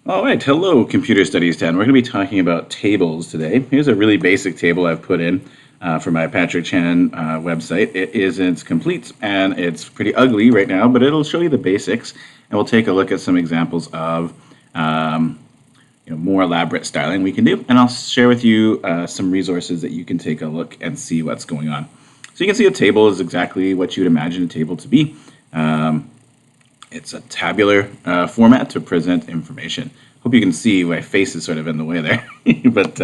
All right, hello, Computer Studies 10. We're going to be talking about tables today. Here's a really basic table I've put in for my Patrick Chan website. It isn't complete and it's pretty ugly right now, but it'll show you the basics, and we'll take a look at some examples of more elaborate styling we can do, and I'll share with you some resources that you can take a look and see what's going on. So you can see a table is exactly what you'd imagine a table to be. It's a tabular format to present information. Hope you can see my face is sort of in the way there, but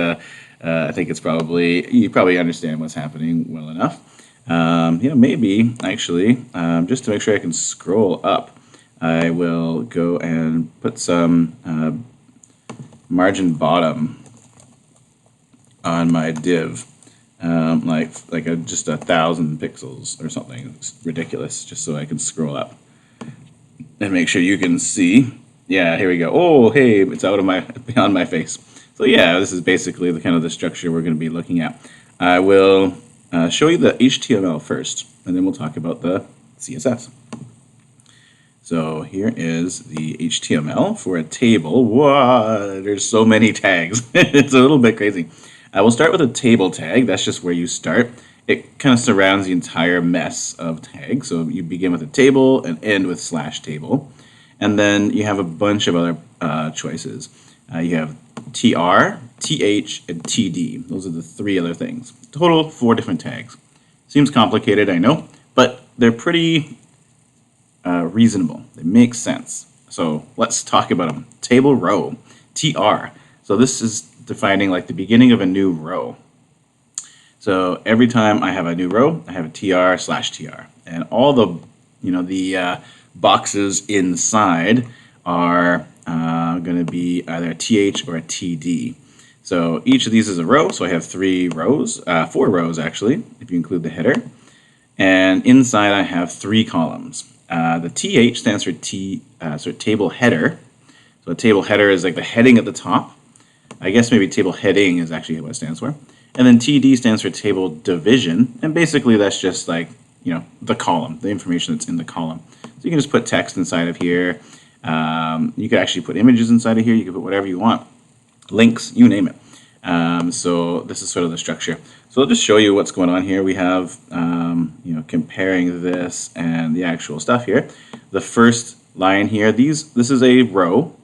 I think it's you probably understand what's happening well enough. Maybe actually, just to make sure I can scroll up, I will go and put some margin bottom on my div, just 1,000 pixels or something. It's ridiculous, just so I can scroll up and make sure you can see. Yeah, here we go. Oh, hey, it's out of beyond my face. So yeah, this is basically the kind of the structure we're going to be looking at. I will show you the HTML first, and then we'll talk about the CSS. So here is the HTML for a table. Wow, there's so many tags. It's a little bit crazy. We'll start with a table tag. That's just where you start. It kind of surrounds the entire mess of tags. So you begin with a table and end with /table. And then you have a bunch of other choices. You have TR, TH, and TD. Those are the three other things. Total 4 different tags. Seems complicated, I know, but they're pretty reasonable. They make sense. So let's talk about them. Table row, TR. So this is defining like the beginning of a new row. So every time I have a new row, I have a TR/TR, and all the boxes inside are going to be either a TH or a TD. So each of these is a row. So I have 3 rows, 4 rows actually, if you include the header. And inside I have 3 columns. The TH stands for table header. So a table header is like the heading at the top. I guess maybe table heading is actually what it stands for. And then TD stands for table division, and basically that's just like, the column, the information that's in the column. So you can just put text inside of here. You could actually put images inside of here. You can put whatever you want, links, you name it. So this is sort of the structure. So I'll just show you what's going on here. We have, comparing this and the actual stuff here. The first line here, this is a row.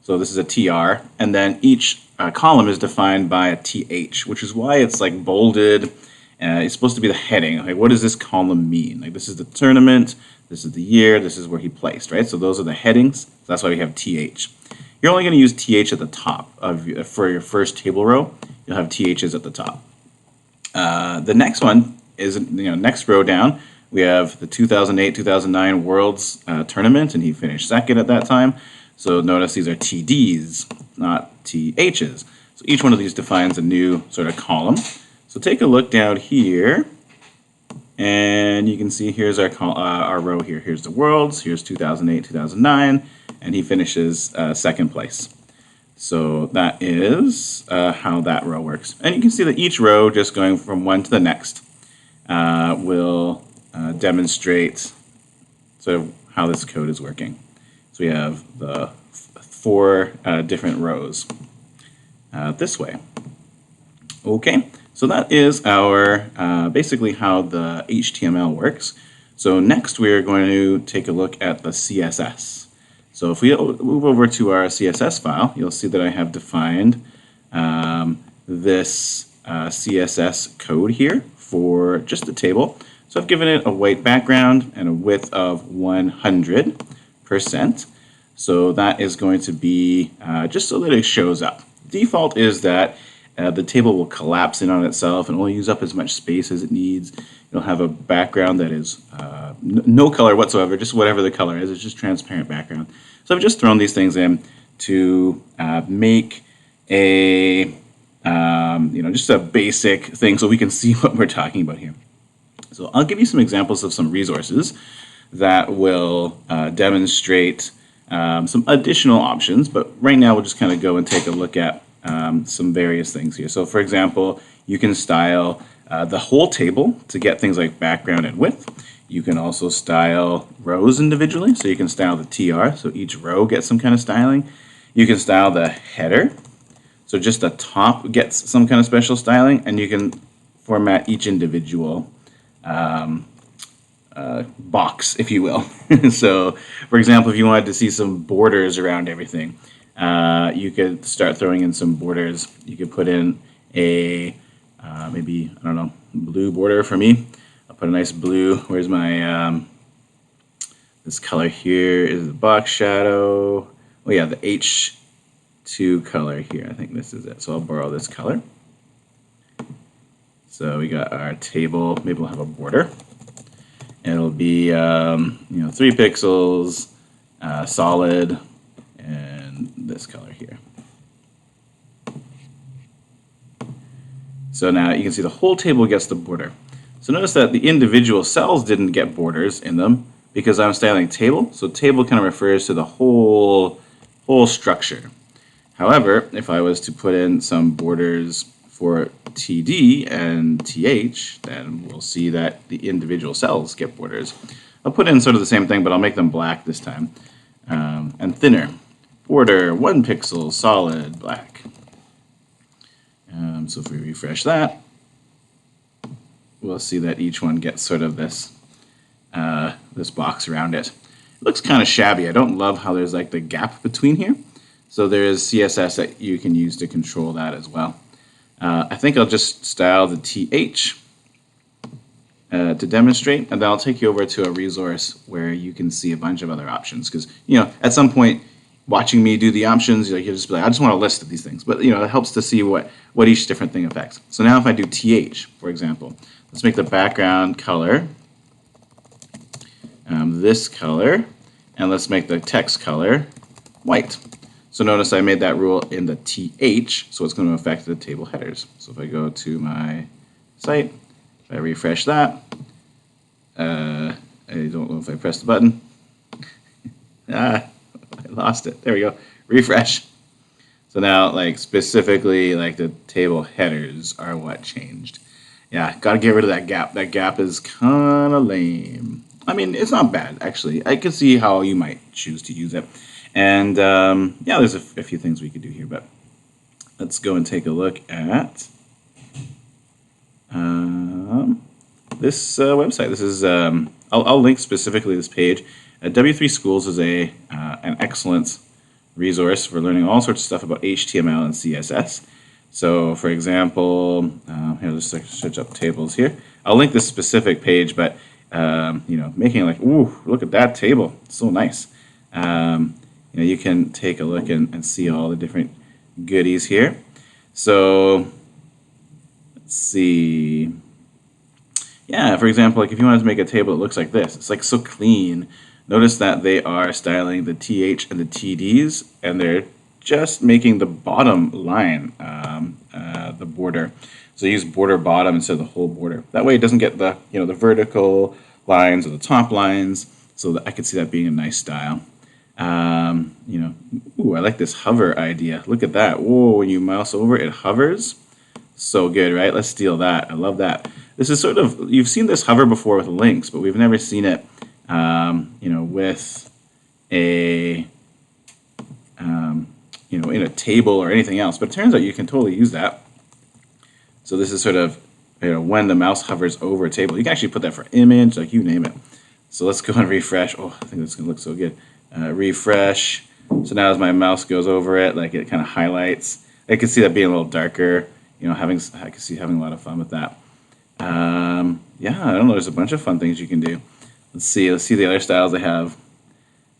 So this is a TR, and then each column is defined by a TH, which is why it's like bolded. It's supposed to be the heading. Like, what does this column mean? Like, this is the tournament, this is the year, this is where he placed, right? So those are the headings. So that's why we have TH. You're only going to use TH at the top for your first table row. You'll have THs at the top. The next one is, next row down, we have the 2008-2009 World's Tournament, and he finished second at that time. So notice these are TDs, not THs. So each one of these defines a new sort of column. So take a look down here, and you can see here's our row here. Here's the Worlds, here's 2008-2009, and he finishes second place. So that is how that row works. And you can see that each row, just going from one to the next, will demonstrate sort of how this code is working. So we have the 4 different rows this way. Okay, so that is our basically how the HTML works. So next we're going to take a look at the CSS. So if we move over to our CSS file, you'll see that I have defined this CSS code here for just the table. So I've given it a white background and a width of 100%. So that is going to be just so that it shows up. Default is that the table will collapse in on itself and only use up as much space as it needs. You'll have a background that is no color whatsoever, just whatever the color is. It's just transparent background. So I've just thrown these things in to make a just a basic thing so we can see what we're talking about here. So I'll give you some examples of some resources that will demonstrate some additional options, but right now we'll just kind of go and take a look at some various things here. So for example, you can style the whole table to get things like background and width. You can also style rows individually, so you can style the TR, so each row gets some kind of styling. You can style the header. So just the top gets some kind of special styling, and you can format each individual box, if you will. So, for example, if you wanted to see some borders around everything, you could start throwing in some borders. You could put in a maybe, I don't know, blue border for me. I'll put a nice blue. Where's my this color here is the box shadow. Oh yeah, the H2 color here. I think this is it. So I'll borrow this color. So we got our table. Maybe we'll have a border. It'll be 3 pixels, solid, and this color here. So now you can see the whole table gets the border. So notice that the individual cells didn't get borders in them because I'm styling table. So table kind of refers to the whole structure. However, if I was to put in some borders for TD and TH, then we'll see that the individual cells get borders. I'll put in sort of the same thing, but I'll make them black this time. And thinner. Border, 1 pixel, solid, black. So if we refresh that, we'll see that each one gets sort of this this box around it. It looks kind of shabby. I don't love how there's like the gap between here. So there is CSS that you can use to control that as well. I think I'll just style the TH to demonstrate, and then I'll take you over to a resource where you can see a bunch of other options. Because at some point, watching me do the options, you'll just be like, I just want a list of these things. But it helps to see what each different thing affects. So now if I do TH, for example, let's make the background color this color, and let's make the text color white. So notice I made that rule in the TH, so it's going to affect the table headers. So if I go to my site, if I refresh that, I don't know if I pressed the button. I lost it. There we go. Refresh. So now, specifically, the table headers are what changed. Yeah, got to get rid of that gap. That gap is kind of lame. I mean, it's not bad, actually. I can see how you might choose to use it. And, there's a few things we could do here, but let's go and take a look at this website. This is, I'll link specifically this page. W3 Schools is an excellent resource for learning all sorts of stuff about HTML and CSS. So, for example, here, let's search up tables here. I'll link this specific page, but, making ooh, look at that table. It's so nice. You can take a look and see all the different goodies here. So, let's see. Yeah, for example, if you wanted to make a table that looks like this, it's so clean. Notice that they are styling the TH and the TDs, and they're just making the bottom line the border. So use border bottom instead of the whole border. That way it doesn't get the the vertical lines or the top lines. So that I could see that being a nice style. Ooh, I like this hover idea. Look at that. Whoa, when you mouse over, it hovers. So good, right? Let's steal that. I love that. This is sort of, you've seen this hover before with links, but we've never seen it, with a, in a table or anything else. But it turns out you can totally use that. So this is sort of, when the mouse hovers over a table. You can actually put that for image, you name it. So let's go and refresh. Oh, I think this is going to look so good. Refresh. So now as my mouse goes over it, it kind of highlights. I can see that being a little darker. I can see having a lot of fun with that. Yeah, I don't know. There's a bunch of fun things you can do. Let's see the other styles they have.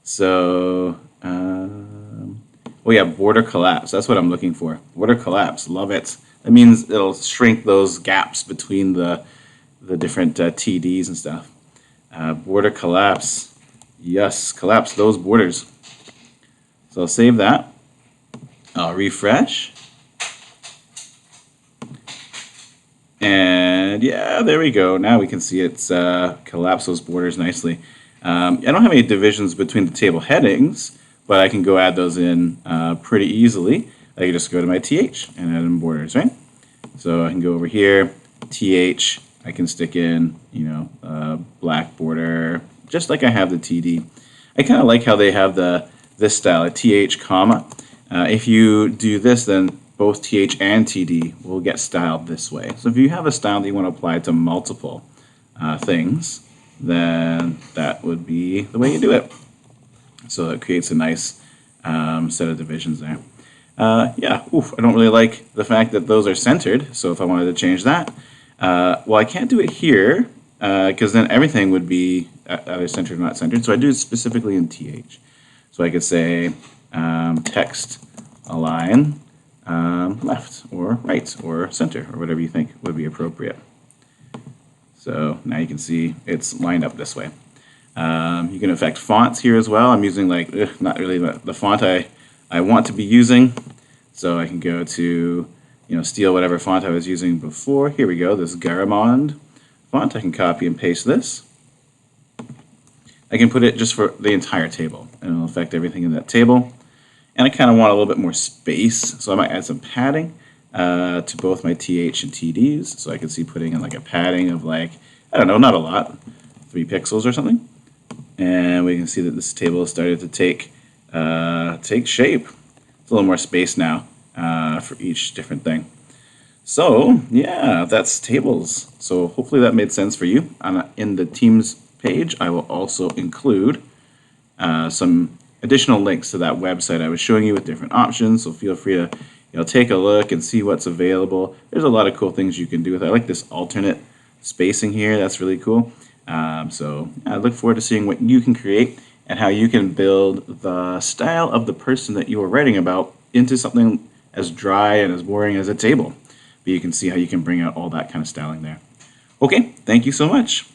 So, oh yeah, border collapse. That's what I'm looking for. Border collapse. Love it. That means it'll shrink those gaps between the different TDs and stuff. Border collapse. Yes, collapse those borders. So I'll save that. I'll refresh. And yeah, there we go. Now we can see it's collapsed those borders nicely. I don't have any divisions between the table headings, but I can go add those in pretty easily. I can just go to my TH and add in borders, right? So I can go over here, TH, I can stick in, black border, just like I have the TD. I kind of like how they have this style, a TH comma. If you do this, then both th and td will get styled this way. So if you have a style that you want to apply to multiple things, then that would be the way you do it. So it creates a nice set of divisions there. Yeah, I don't really like the fact that those are centered, so if I wanted to change that, well, I can't do it here, because then everything would be either centered or not centered, so I do it specifically in th. So I could say text align left or right or center or whatever you think would be appropriate. So now you can see it's lined up this way. You can affect fonts here as well. I'm using not really the font I want to be using. So I can go to, steal whatever font I was using before. Here we go, this Garamond font. I can copy and paste this. I can put it just for the entire table, and it'll affect everything in that table. And I kind of want a little bit more space, so I might add some padding to both my th and tds. So I can see putting in a padding of I don't know, not a lot, 3 pixels or something. And we can see that this table has started to take shape. It's a little more space now for each different thing. So yeah, that's tables. So hopefully that made sense for you. In the Teams page, I will also include some additional links to that website I was showing you with different options. So feel free to take a look and see what's available. There's a lot of cool things you can do with it. I like this alternate spacing here. That's really cool. So I look forward to seeing what you can create and how you can build the style of the person that you are writing about into something as dry and as boring as a table. But you can see how you can bring out all that kind of styling there. Okay, thank you so much.